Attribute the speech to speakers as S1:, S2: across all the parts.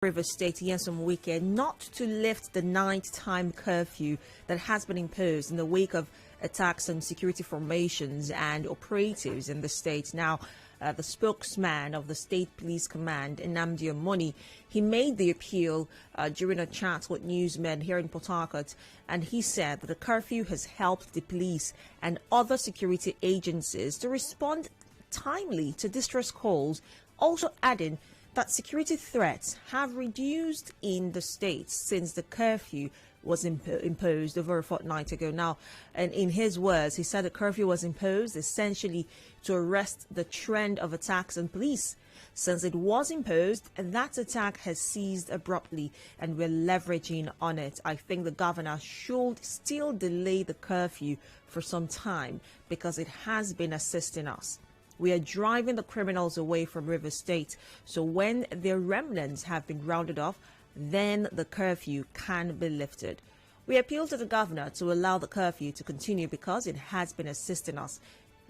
S1: River State, Nyesom Wike, not to lift the nighttime curfew that has been imposed in the wake of attacks on security formations and operatives in the state. Now, the spokesman of the State Police Command, Nnamdi Amoni, he made the appeal during a chat with newsmen here in Port Harcourt, and he said that the curfew has helped the police and other security agencies to respond timely to distress calls, also adding that security threats have reduced in the state since the curfew was imposed over a fortnight ago. Now, and in his words, he said the curfew was imposed essentially to arrest the trend of attacks on police. Since it was imposed, that attack has ceased abruptly and we're leveraging on it. I think the governor should still delay the curfew for some time because it has been assisting us. We are driving the criminals away from River State. So when their remnants have been rounded off, then the curfew can be lifted. We appeal to the governor to allow the curfew to continue because it has been assisting us.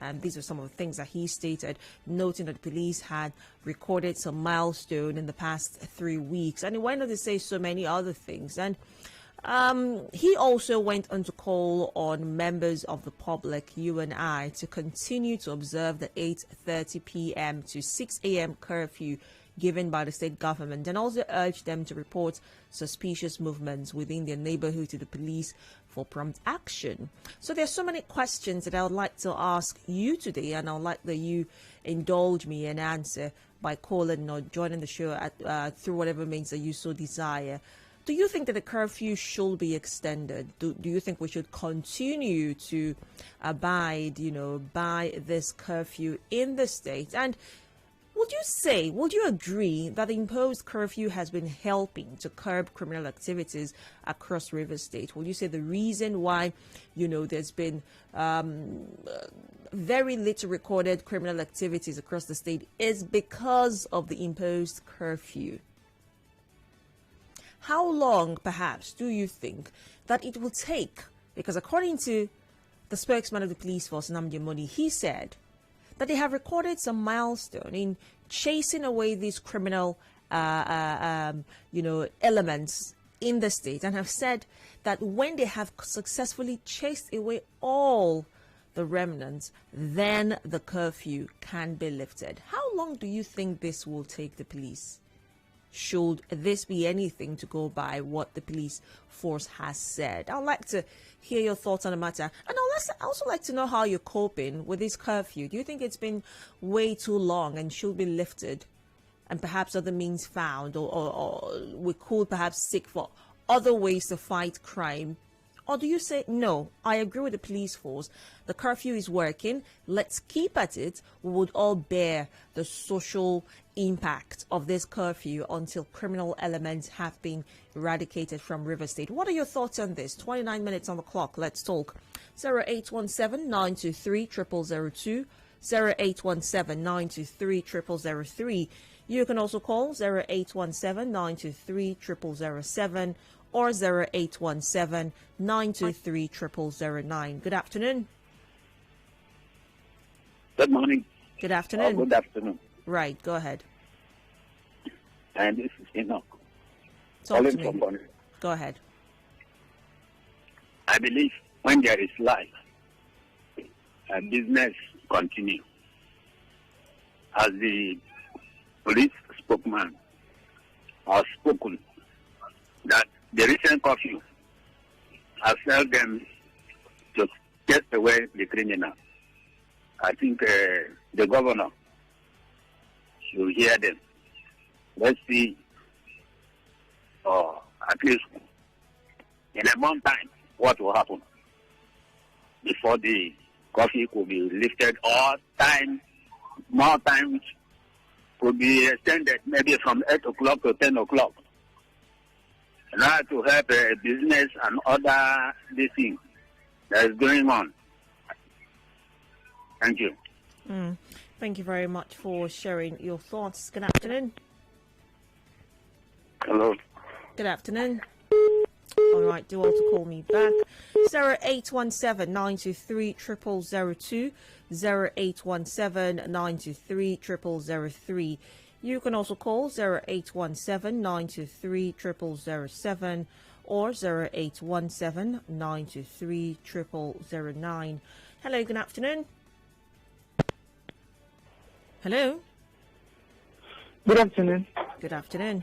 S1: And these are some of the things that he stated, noting that the police had recorded some milestone in the past 3 weeks. And he went on to say so many other things. And he also went on to call on members of the public, you and I, to continue to observe the 8:30 p.m. to 6 a.m. curfew given by the state government, and also urged them to report suspicious movements within their neighborhood to the police for prompt action. So there's so many questions that I would like to ask you today, and I would like that you indulge me and answer by calling or joining the show at, through whatever means that you so desire. Do you think that the curfew should be extended? Do you think we should continue to abide, by this curfew in the state? And would you agree that the imposed curfew has been helping to curb criminal activities across River State? Would you say the reason why, there's been very little recorded criminal activities across the state is because of the imposed curfew? How long, perhaps, do you think that it will take? Because according to the spokesman of the police force, Nnamdi Amoni, he said that they have recorded some milestone in chasing away these criminal, elements in the state, and have said that when they have successfully chased away all the remnants, then the curfew can be lifted. How long do you think this will take the police? Should this be anything to go by what the police force has said? I'd like to hear your thoughts on the matter. And I'd also like to know how you're coping with this curfew. Do you think it's been way too long and should be lifted and perhaps other means found, or we could perhaps seek for other ways to fight crime? Or do you say, no, I agree with the police force, the curfew is working, let's keep at it, we would all bear the social impact of this curfew until criminal elements have been eradicated from River State? What are your thoughts on this? 29 minutes on the clock, let's talk. 0817-923-0002, 0817-923-0003. You can also call 0817-923-0007 or 0817-923-0009. Good afternoon.
S2: Good morning.
S1: Good afternoon.
S2: Good afternoon.
S1: Right, go ahead.
S2: And this is Enoch.
S1: Talk to me. Go ahead.
S2: I believe when there is life, business continue. As the police spokesman has spoken, that the recent curfew has helped them to get away the criminal. I think the governor should hear them. Let's see, at least in a month time, what will happen before the curfew could be lifted, or more time could be extended, maybe from 8 o'clock to 10 o'clock. In order to help business and other things that is going on. Thank you.
S1: Thank you very much for sharing your thoughts. Good afternoon.
S2: Hello.
S1: Good afternoon. All right, do all to call me back. 0817-923-0002, 0817-923-0003. You can also call 0817-923-0007 or 0817-923-0009. Hello, good afternoon. Hello.
S3: Good afternoon.
S1: Good afternoon.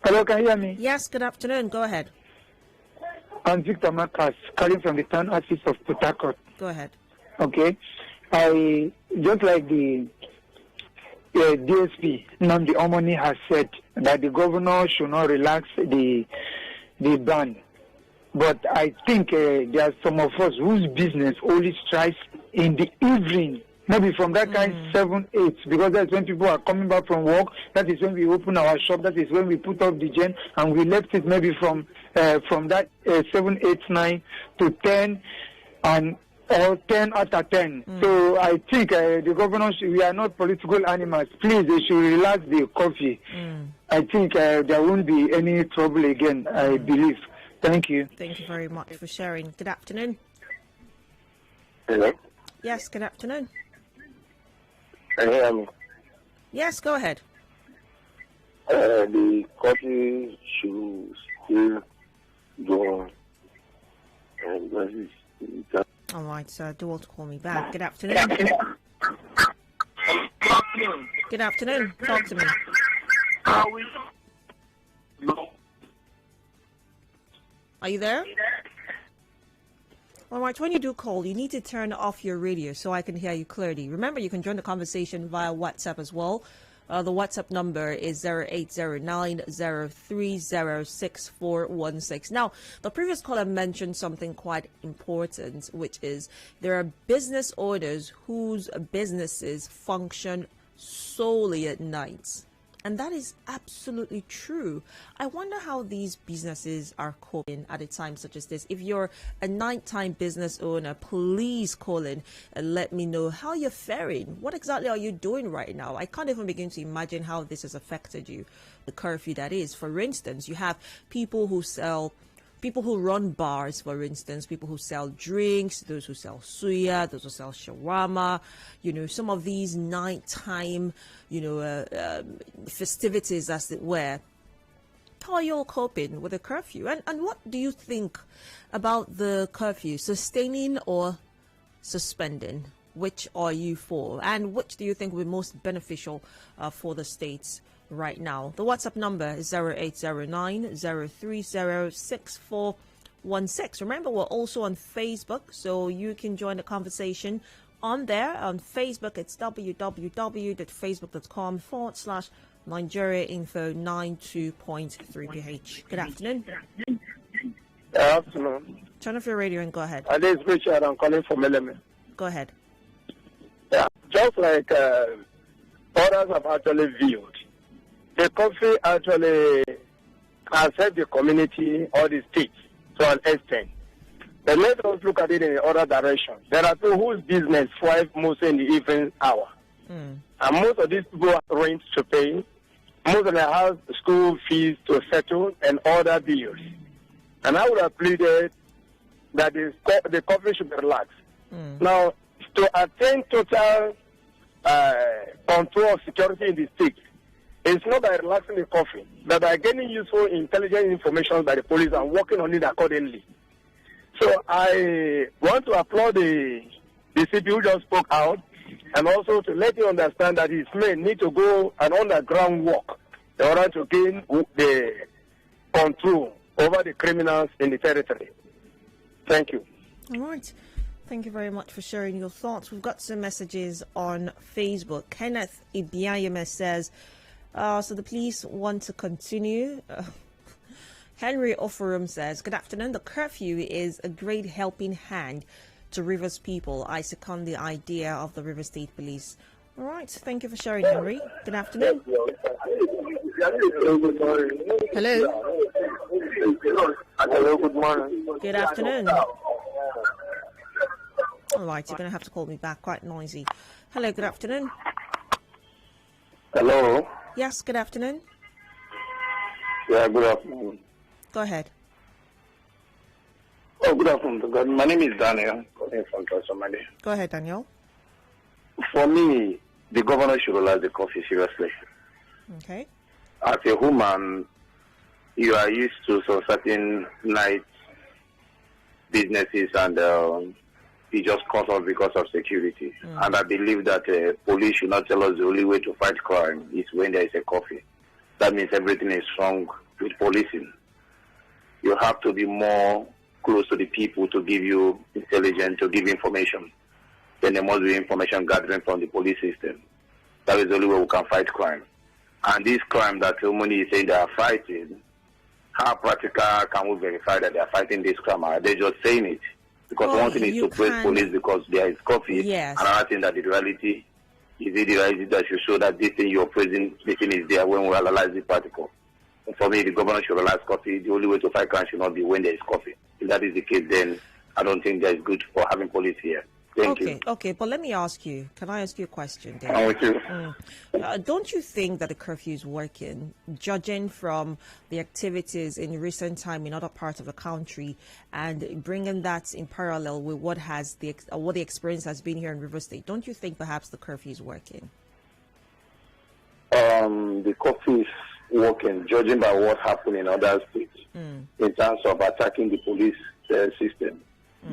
S3: Hello, can you hear me?
S1: Yes, good afternoon. Go ahead.
S3: I'm Victor Marcus, calling from the town office of Port Harcourt.
S1: Go ahead.
S3: Okay. I just like the DSP, Nnamdi Omoni, has said that the governor should not relax the ban. But I think there are some of us whose business only strikes in the evening, maybe from that kind 7, 8, because that's when people are coming back from work. That is when we open our shop. That is when we put up the gen, and we left it maybe from that 7, 8, 9 to 10, or 10 after 10. So I think the governor, we are not political animals. Please, they should relax the coffee. I think there won't be any trouble again, I believe. Thank you.
S1: Thank you very much for sharing. Good afternoon.
S4: Hello?
S1: Yes, good afternoon.
S4: Can you hear me?
S1: Yes, go ahead.
S4: The coffee should still go on.
S1: All right, so do want to call me back. Good afternoon. Good afternoon. Talk to me. Are you there? All right, when you do call, you need to turn off your radio so I can hear you clearly. Remember, you can join the conversation via WhatsApp as well. The WhatsApp number is 0809-030-6416. Now, the previous caller mentioned something quite important, which is there are business owners whose businesses function solely at night. And that is absolutely true. I wonder how these businesses are coping at a time such as this. If you're a nighttime business owner, please call in and let me know how you're faring. What exactly are you doing right now? I can't even begin to imagine how this has affected you, the curfew that is. For instance, you have people who run bars, for instance, people who sell drinks, those who sell suya, those who sell shawarma, some of these nighttime, festivities, as it were. How are you all coping with the curfew? And what do you think about the curfew, sustaining or suspending? Which are you for? And which do you think will be most beneficial for the states right now? The WhatsApp number is 0809-030-6416. Remember, we're also on Facebook, so you can join the conversation on there. On Facebook, it's www.facebook.com/NigeriaInfo92.3ph. Good afternoon.
S4: Good afternoon.
S1: Turn off your radio and go ahead.
S4: This is Richard. I'm calling from Element.
S1: Go ahead.
S4: Yeah, just like others have actually viewed, the coffee actually has helped the community or the state to an extent. But let us look at it in the other direction. There are people whose business thrive mostly in the evening hour. And most of these people have rent to pay. Most of them have school fees to settle and other bills. And I would have pleaded that the coffee should be relaxed. Now, to attain total control of security in the state, it's not by relaxing the coffee, but by getting useful intelligent information by the police and working on it accordingly. So I want to applaud the CP who just spoke out, and also to let you understand that his men need to go an underground work in order to gain the control over the criminals in the territory. Thank you.
S1: All right. Thank you very much for sharing your thoughts. We've got some messages on Facebook. Kenneth Ibiayeme says, so the police want to continue. Henry Oforum says, good afternoon. The curfew is a great helping hand to Rivers people. I second the idea of the River State Police. All right. Thank you for sharing, Henry. Good afternoon. Hello.
S4: Hello, good morning.
S1: Good afternoon. All right, you're going to have to call me back. Quite noisy. Hello, good afternoon.
S4: Hello.
S1: Yes, good afternoon.
S4: Yeah, good afternoon.
S1: Go ahead.
S4: Oh, good afternoon. My name is Daniel, calling from Somali.
S1: Go ahead, Daniel.
S4: For me, the governor should relax the curfew seriously.
S1: Okay.
S4: As a woman, you are used to some certain night businesses, and it just cut off because of security. And I believe that police should not tell us the only way to fight crime is when there is a curfew. That means everything is wrong with policing. You have to be more close to the people to give you intelligence, to give information. Then there must be information gathering from the police system. That is the only way we can fight crime. And this crime that somebody is saying they are fighting, how practical can we verify that they are fighting this crime? Are they just saying it? Because one thing is to praise police because there is coffee.
S1: Yes.
S4: Another thing that the reality is the reality that should show that this thing you're praising, this thing is there when we analyze the particle. And for me, the governor should realize coffee. The only way to fight crime should not be when there is coffee. If that is the case, then I don't think that is good for having police here. Thank you.
S1: Okay, but let me ask you, can I ask you a question, David?
S4: I'm with you.
S1: Don't you think that the curfew is working, judging from the activities in recent time in other parts of the country and bringing that in parallel with what the experience has been here in River State? Don't you think perhaps the curfew is working?
S4: The curfew is working, judging by what happened in other states in terms of attacking the police system.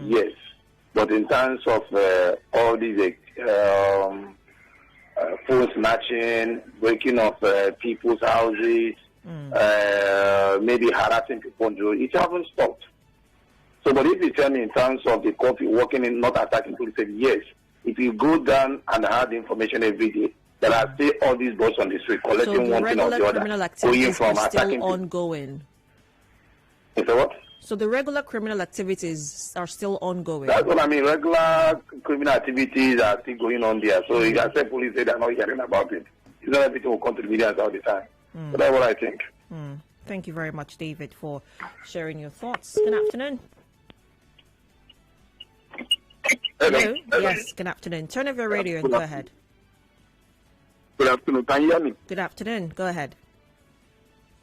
S4: Yes. But in terms of all these phone snatching, breaking of people's houses, maybe harassing people on the road, it hasn't stopped. So, but if you tell me in terms of the curfew working in not attacking police, yes. If you go down and have the information every day, there are still all these boys on the street collecting one thing or the other, going from attacking
S1: ongoing.
S4: Is that what?
S1: So the regular criminal activities are still ongoing.
S4: That's what I mean. Regular criminal activities are still going on there. So you can say police say they're not hearing about it. It's not everything will come to the media all the time. So that's what I think.
S1: Thank you very much, David, for sharing your thoughts. Good afternoon. Hello. Yes, good afternoon. Turn off your radio and go ahead.
S5: Good afternoon. Can you hear me?
S1: Good afternoon. Go ahead.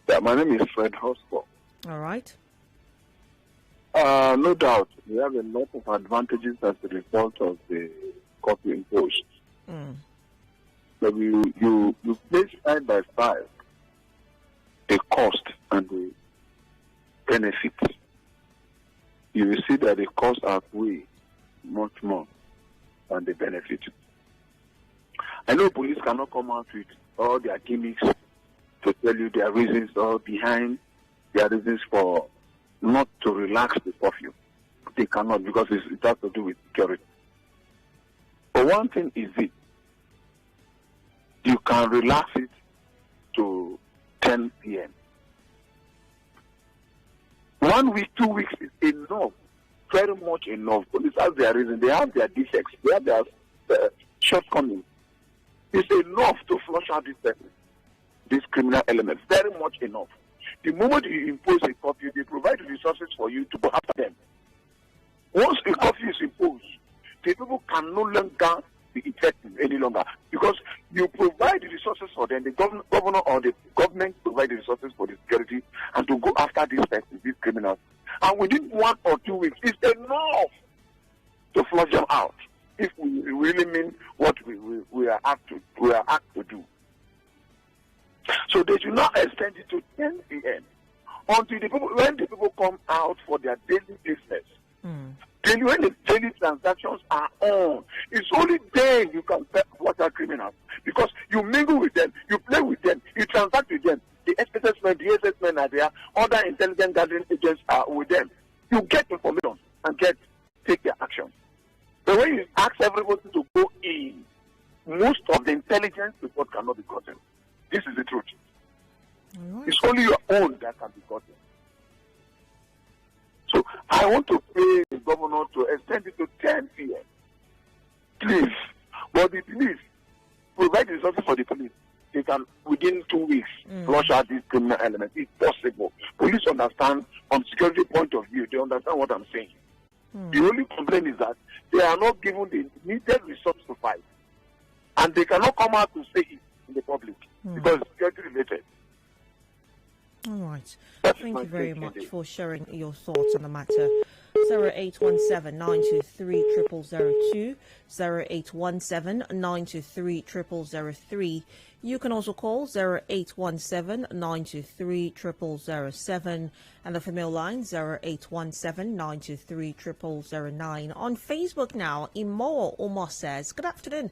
S5: Yeah, my name is Fred Hospo.
S1: All right.
S5: No doubt, we have a lot of advantages as a result of the curfew imposed. But you place side by side the cost and the benefits. You will see that the costs outweigh much more than the benefit. I know police cannot come out with all their gimmicks to tell you their reasons or behind their reasons for not to relax the curfew. They cannot because it has to do with security. But one thing is this: you can relax it to 10 p.m. 1 week, 2 weeks is enough, very much enough. Police have their reason, they have their defects, they have their shortcomings. It's enough to flush out these criminal elements, very much enough. The moment you impose a curfew, they provide the resources for you to go after them. Once a curfew is imposed, the people can no longer be effective any longer because you provide the resources for them. The governor or the government provide the resources for the security and to go after these criminals. And within 1 or 2 weeks, it's enough to flush them out if we really mean what we are asked to do. So they should not extend it to 10 p.m. until when the people come out for their daily business. Then when the daily transactions are on, it's only then you can watch out criminals because you mingle with them, you play with them, you transact with them. The SSS men, the SS men are there, other intelligence gathering agents are with them. You get information and take their action. But when you ask everybody to go in, most of the intelligence report cannot be gotten. This is the truth. Right. It's only your own that can be gotten. So I want to pay the governor to extend it to 10 p.m. Please. But the police, provide resources for the police. They can, within 2 weeks, flush out these criminal elements. It's possible. Police understand, from security point of view, they understand what I'm saying. The only complaint is that they are not given the needed resources to fight. And they cannot come out to say it in the public because it's security related.
S1: All right. Thank you very much for sharing your thoughts on the matter. 0817-923-0002, 0817-923-0003. You can also call 0817-923-0007 and the female line 0817-923-0009. On Facebook now, Imo Omar says, good afternoon.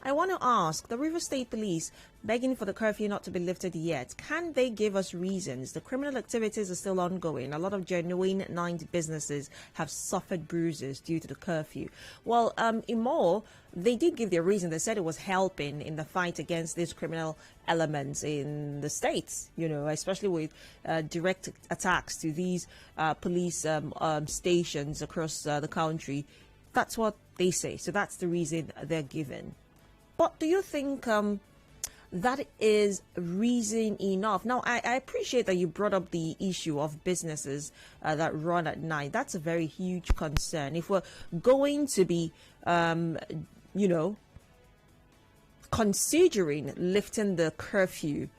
S1: I want to ask, the River State Police begging for the curfew not to be lifted yet. Can they give us reasons? The criminal activities are still ongoing. A lot of genuine night businesses have suffered bruises due to the curfew. Well, Imo, they did give their reason. They said it was helping in the fight against these criminal elements in the states, you know, especially with direct attacks to these police stations across the country. That's what they say. So that's the reason they're given. But do you think that is reason enough? Now, I appreciate that you brought up the issue of businesses that run at night. That's a very huge concern. If we're going to be, you know, considering lifting the curfew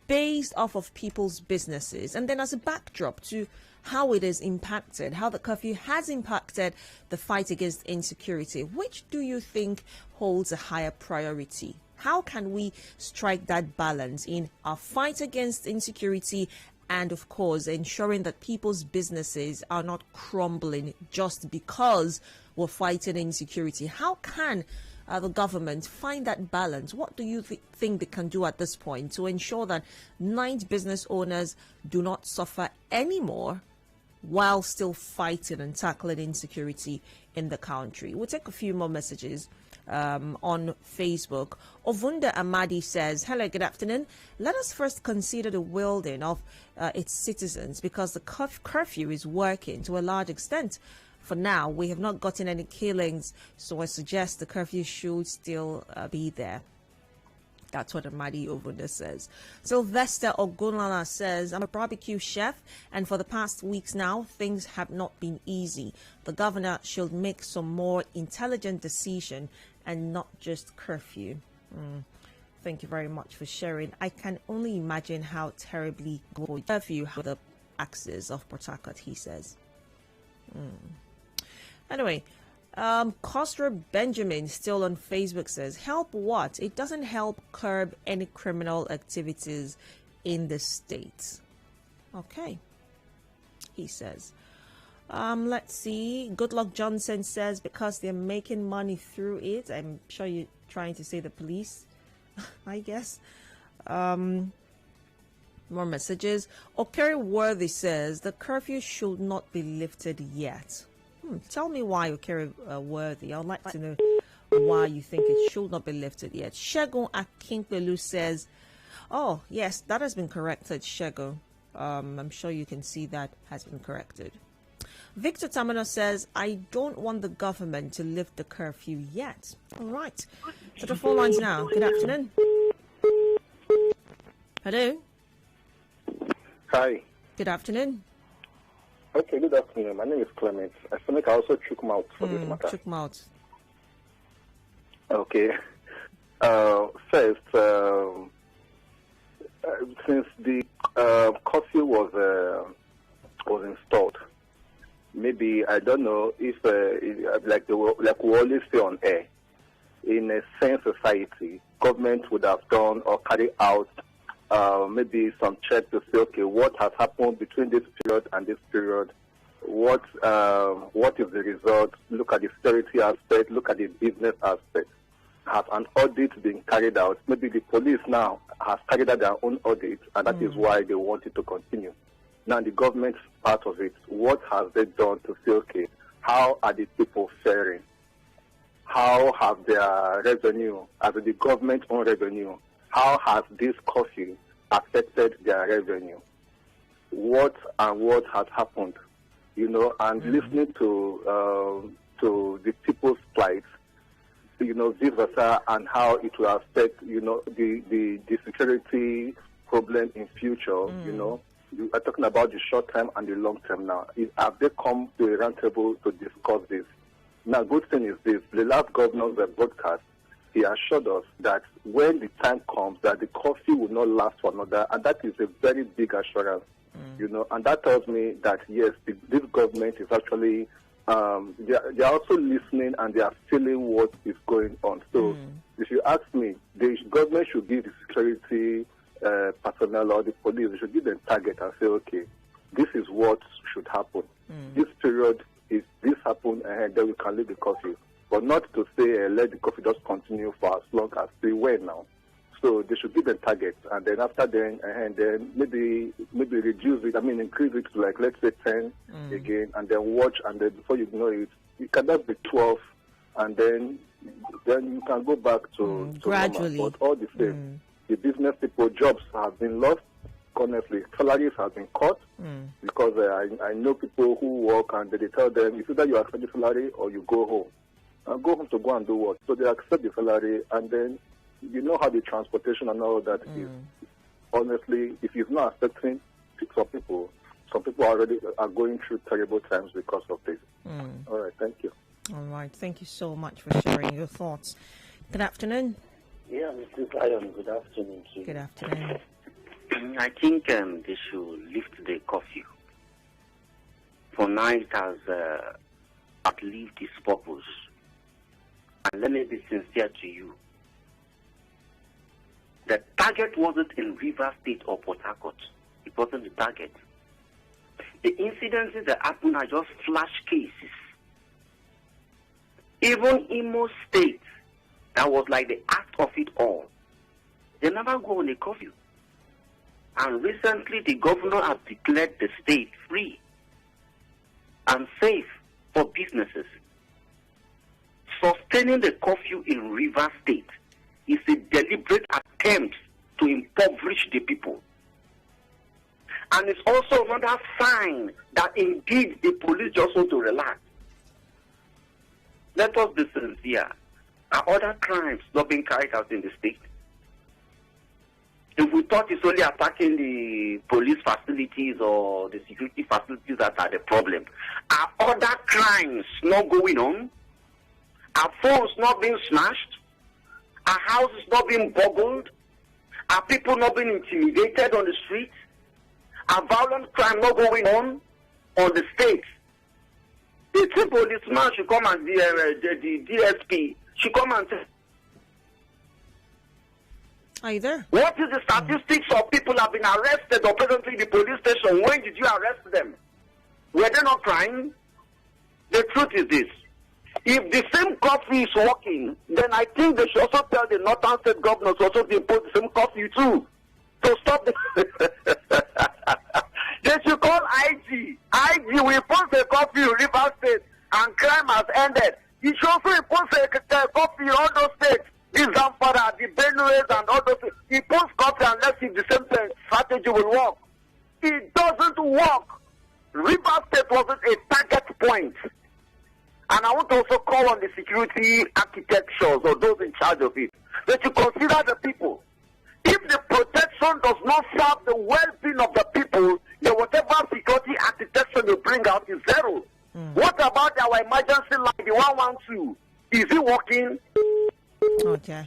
S1: based off of people's businesses, and then as a backdrop to how it is impacted, how the curfew has impacted the fight against insecurity, which do you think holds a higher priority? How can we strike that balance in our fight against insecurity and, of course, ensuring that people's businesses are not crumbling just because we're fighting insecurity? How can the government find that balance? What do you think they can do at this point to ensure that night business owners do not suffer anymore while still fighting and tackling insecurity in the country? We'll take a few more messages on Facebook. Ovunda Amadi says, hello, good afternoon. Let us first consider the well-being of its citizens, because the curfew is working to a large extent. For now, we have not gotten any killings, so I suggest the curfew should still be there. That's what Amadi Ovunda says. Sylvester Ogunlala says, I'm a barbecue chef, and for the past weeks now, things have not been easy. The governor should make some more intelligent decision and not just curfew. Thank you very much for sharing. I can only imagine how terribly curfew have the axis of Port Harcourt, he says. Anyway, Kostra Benjamin still on Facebook says, help what? It doesn't help curb any criminal activities in the state. Okay, he says. Let's see. Good Luck Johnson says, because they're making money through it. I'm sure you're trying to say the police, I guess. More messages. Okeri Worthy says, the curfew should not be lifted yet. Tell me why, Okeri Worthy. I'd like to know why you think it should not be lifted yet. Shegun Akinpelu says, oh, yes, that has been corrected, Shegun. I'm sure you can see that has been corrected. Victor Tamino says, I don't want the government to lift the curfew yet. All right. So the phone lines now. Good afternoon. Hello.
S6: Hi.
S1: Good afternoon.
S6: Okay, good afternoon. My name is Clement. I feel like I also took him out for this matter.
S1: Took him out.
S6: Okay. First, since the curfew was installed, maybe, I don't know if, like we always say on air, in a sane society, government would have done or carried out maybe some checks to say, okay, what has happened between this period and this period? What is the result? Look at the security aspect. Look at the business aspect. Has an audit been carried out? Maybe the police now has carried out their own audit, and that is why they want it to continue. Now, the government's part of it, what has they done to say, okay, how are the people faring? How have their revenue, as the government own revenue, how has this curfew affected their revenue? What has happened? You know, and listening to the people's plight, you know, vice versa, and how it will affect, you know, the security problem in future, you know. You are talking about the short term and the long term now. Have they come to a round table to discuss this? Now, good thing is this. The last governor's broadcast, he assured us that when the time comes, that the curfew will not last for another, and that is a very big assurance, you know, and that tells me that, yes, this government is actually they are also listening and they are feeling what is going on. So if you ask me, the government should give the security personnel or the police, they should give them target and say, okay, this is what should happen. This period, if this happens, then we can leave the curfew. But not to say, let the curfew just continue for as long as they were now. So they should give them targets, and then after then, and then maybe reduce it. I mean, increase it to like, let's say 10 again, and then watch, and then before you know it, it cannot be 12, and then you can go back to
S1: gradually.
S6: Normal. But all the same, the business people, jobs have been lost. Honestly, salaries have been cut because I know people who work and they tell them, it's either you accept the salary or you go home. And go home to go and do what? So they accept the salary, and then you know how the transportation and all that is. Honestly, if you're not accepting, some people already are going through terrible times because of this. All right, thank you.
S1: All right, thank you so much for sharing your thoughts. Good afternoon.
S7: Yeah, Mr. Zion, good afternoon to you.
S1: Good afternoon.
S7: I think they should lift the curfew. For now, it has outlived its purpose. And let me be sincere to you. The target wasn't in Rivers State or Port Harcourt. It wasn't the target. The incidences that happened are just flash cases. Even Imo State, that was like the act of it all. They never go on a curfew. And recently, the governor has declared the state free and safe for businesses. Sustaining the curfew in Rivers State is a deliberate attempt to impoverish the people. And it's also another sign that indeed the police just want to relax. Let us be sincere. Are other crimes not being carried out in the state? If we thought it's only attacking the police facilities or the security facilities that are the problem, are other crimes not going on? Are phones not being smashed? Are houses not being burgled? Are people not being intimidated on the streets? Are violent crime not going on the state? The policeman should come and the DSP should come and say,
S1: are you there?
S7: what is the statistics of people have been arrested or presently in the police station? When did you arrest them? Were they not crying? The truth is this. If the same curfew is working, then I think they should also tell the northern state governors also to impose the same curfew too. To stop the they should call IG. IG will impose the curfew in Rivers State and crime has ended. He should also impose a curfew in all those states. The Zamfara, the Benues and all those things. Impose curfew and let's see if the same strategy will work. It doesn't work. Rivers State wasn't a target point. And I want to also call on the security architectures or those in charge of it. They should consider the people. If the protection does not serve the well-being of the people, then whatever security architecture they bring out is zero. What about our emergency line, the 112? Is it working?
S1: Okay.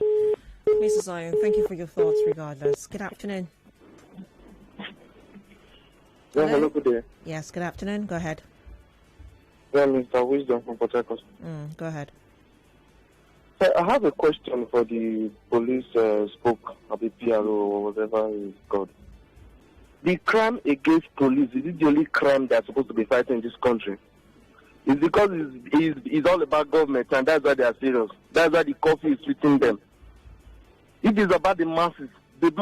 S1: Mrs. Zion, thank you for your thoughts regardless. Good afternoon.
S8: Yeah, hello, good day.
S1: Yes, good afternoon. Go ahead.
S8: Yeah, Mr. Wisdom from Port Harcourt.
S1: Go ahead.
S8: So I have a question for the police spoke of the PRO or whatever it's called. The crime against police, is it the only crime that's supposed to be fighting in this country? It's because it's all about government and that's why they are serious. That's why the curfew is treating them. It is about the masses that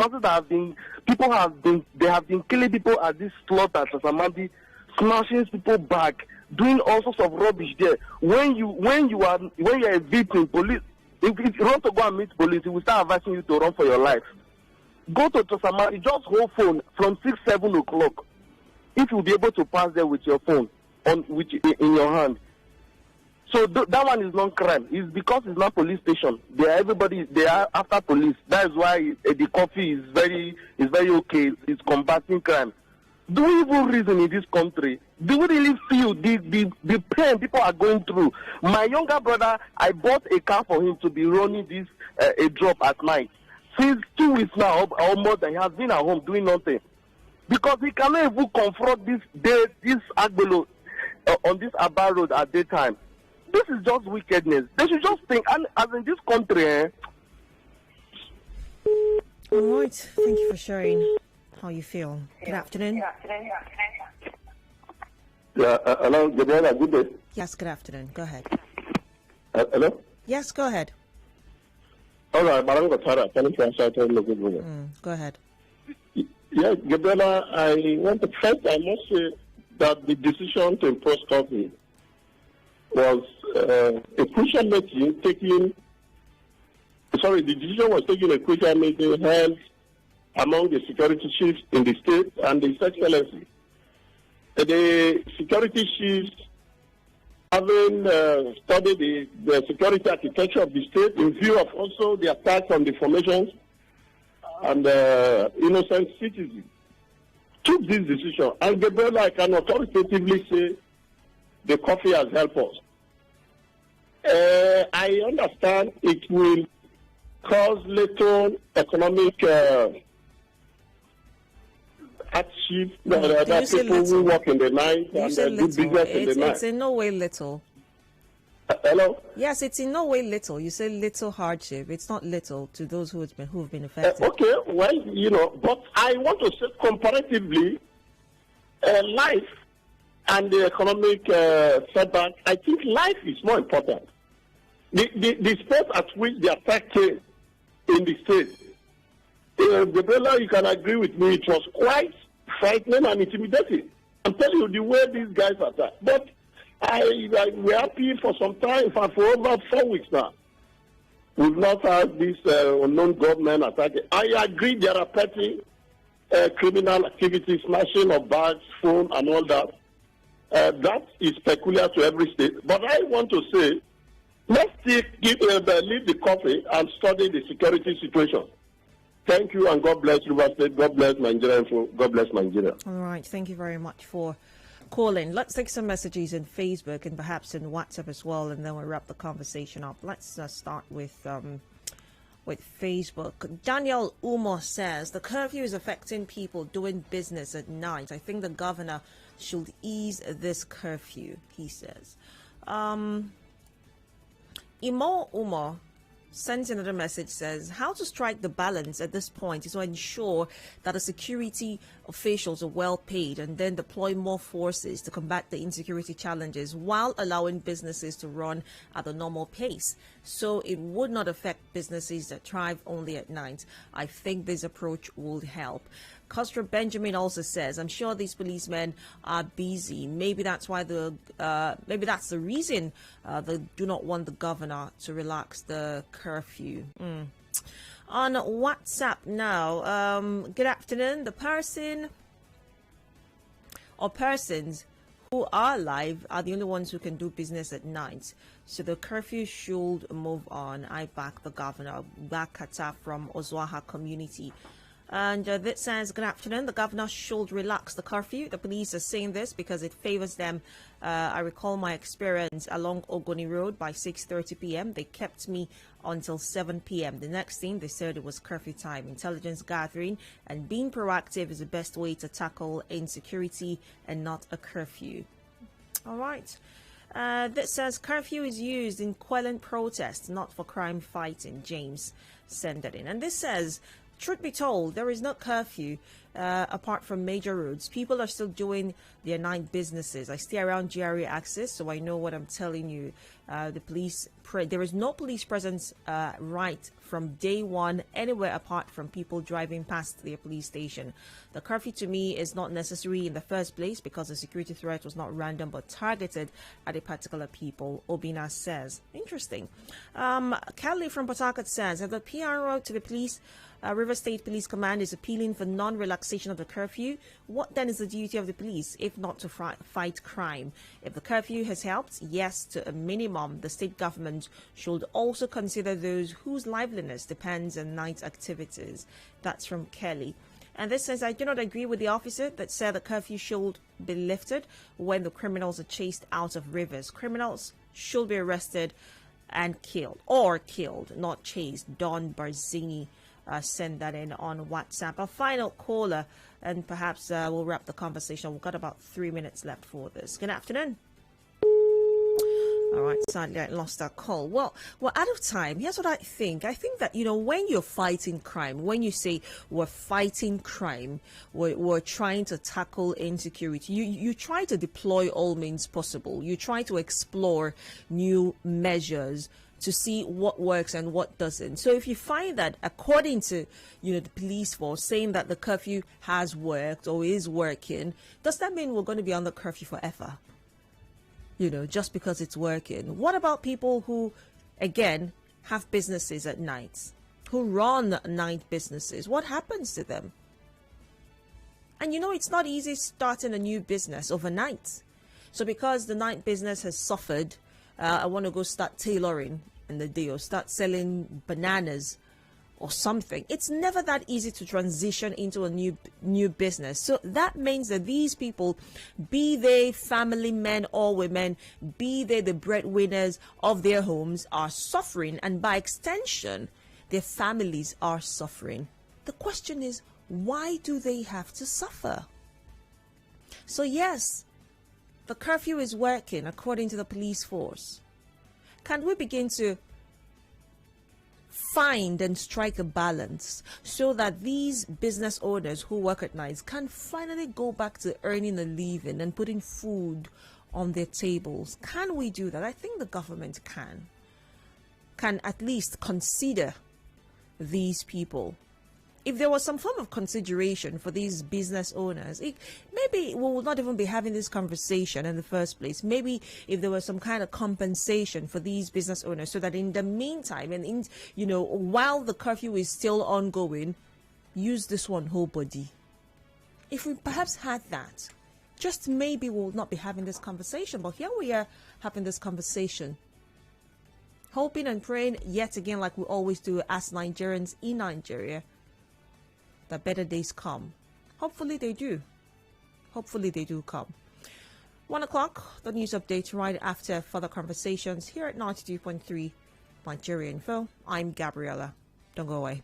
S8: have been killing people at this slaughter at Sasamandi, smashing people back, doing all sorts of rubbish there. When you are a victim, police, if you want to go and meet police, it will start advising you to run for your life. Go to Tosamari, just hold phone from 7 o'clock. If you'll be able to pass there with your phone in your hand. So that one is non-crime. It's because it's not police station. They are after police. That is why the curfew is very okay. It's combating crime. Do we even reason in this country? Do we really feel the pain people are going through? My younger brother, I bought a car for him to be running this a drop at night. Since 2 weeks now, or more than, he has been at home doing nothing. Because he cannot even confront this Agbelo. on this Aba road at daytime. This is just wickedness. They should just think, and as in this country,
S1: All right. Thank you for sharing how you feel. Good afternoon.
S6: Yeah, hello, Gabriella, good day.
S1: Yes, good afternoon. Go ahead.
S6: Hello?
S1: Yes, go ahead.
S6: All right, Go
S1: Go ahead.
S6: Yeah, Gabriella, I must say that the decision to impose curfew was a crucial meeting taken. Sorry, the decision was taken a crucial meeting held among the security chiefs in the state and His Excellency. The security chiefs, having studied the security architecture of the state in view of also the attack on the formations and innocent citizens, took this decision. And Gabriella, I can authoritatively say the coffee has helped us. I understand it will cause little economic hardship that people who work in the night and do business in the night.
S1: It's in no way little.
S6: Hello?
S1: Yes, it's in no way little. You say little hardship. It's not little to those who have been affected.
S6: Okay, well, but I want to say comparatively, life and the economic setback, I think life is more important. The state at which the attack came in the state, Gabriella, you can agree with me, it was quite frightening and intimidating. I'm telling you the way these guys attack. But we're happy for some time, for over 4 weeks now. We've not had this unknown government attacking. I agree there are petty criminal activities, smashing of bags, phone, and all that. That is peculiar to every state. But I want to say, let's leave the coffee and study the security situation. Thank you, and God bless River State. God bless Nigeria. God bless Nigeria.
S1: All right. Thank you very much for calling. Let's take some messages in Facebook and perhaps in WhatsApp as well, and then we'll wrap the conversation up. Let's start with Facebook. Daniel Umo says the curfew is affecting people doing business at night. I think the governor should ease this curfew, he says. Imo Umo sends another message, says how to strike the balance at this point is to ensure that the security officials are well paid and then deploy more forces to combat the insecurity challenges while allowing businesses to run at a normal pace, so it would not affect businesses that thrive only at night. I think this approach would help. Costra Benjamin also says, I'm sure these policemen are busy. Maybe that's why maybe that's the reason they do not want the governor to relax the curfew. On WhatsApp now, good afternoon. The person or persons who are alive are the only ones who can do business at night. So the curfew should move on. I back the governor. Bakata from Ozwaha community. And this says, good afternoon. The governor should relax the curfew. The police are saying this because it favors them. I recall my experience along Ogoni Road by 6:30 p.m. They kept me until 7 p.m. The next thing they said it was curfew time. Intelligence gathering and being proactive is the best way to tackle insecurity and not a curfew. All right. This says curfew is used in quelling protests, not for crime fighting. James sent that in. And this says, truth be told, there is no curfew apart from major roads. People are still doing their night businesses. I stay around GRA access, so I know what I'm telling you. There is no police presence right from day one anywhere apart from people driving past their police station. The curfew to me is not necessary in the first place because the security threat was not random but targeted at a particular people, Obina says. Interesting. Kelly from Port Harcourt says, if the PRO to the police River State Police Command is appealing for non-relaxation of the curfew, what then is the duty of the police if not to fight crime? If the curfew has helped, yes, to a minimum, the state government should also consider those whose liveliness depends on night activities. That's from Kelly. And this says, I do not agree with the officer that said the curfew should be lifted when the criminals are chased out of rivers. Criminals should be arrested and killed, not chased. Don Barzini send that in on WhatsApp. A final caller, and perhaps we'll wrap the conversation. We've got about 3 minutes left for this. Good afternoon. All right, sadly, I lost that call. Well, we're out of time. Here's what I think. I think that, when you're fighting crime, when you say we're fighting crime, we're trying to tackle insecurity, you try to deploy all means possible. You try to explore new measures to see what works and what doesn't. So if you find that, according to, the police force saying that the curfew has worked or is working, does that mean we're going to be on the curfew forever? Just because it's working. What about people who, again, have businesses at night, who run night businesses? What happens to them? And it's not easy starting a new business overnight. So because the night business has suffered, I want to go start tailoring in the day or start selling bananas or something. It's never that easy to transition into a new business. So that means that these people, be they family men or women, be they the breadwinners of their homes, are suffering, and by extension, their families are suffering. The question is, why do they have to suffer? So yes, the curfew is working according to the police force. Can we begin to find and strike a balance so that these business owners who work at nights can finally go back to earning a living and putting food on their tables? Can we do that? I think the government can at least consider these people. If there was some form of consideration for these business owners, maybe we will not even be having this conversation in the first place. Maybe if there was some kind of compensation for these business owners, so that in the meantime, and while the curfew is still ongoing, use this one whole body. If we perhaps had that, just maybe we'll not be having this conversation. But here we are having this conversation, hoping and praying yet again, like we always do as Nigerians in Nigeria, that better days come. Hopefully they do. Hopefully they do come. 1 o'clock, the news update right after further conversations here at 92.3 Nigeria Info. I'm Gabriella. Don't go away.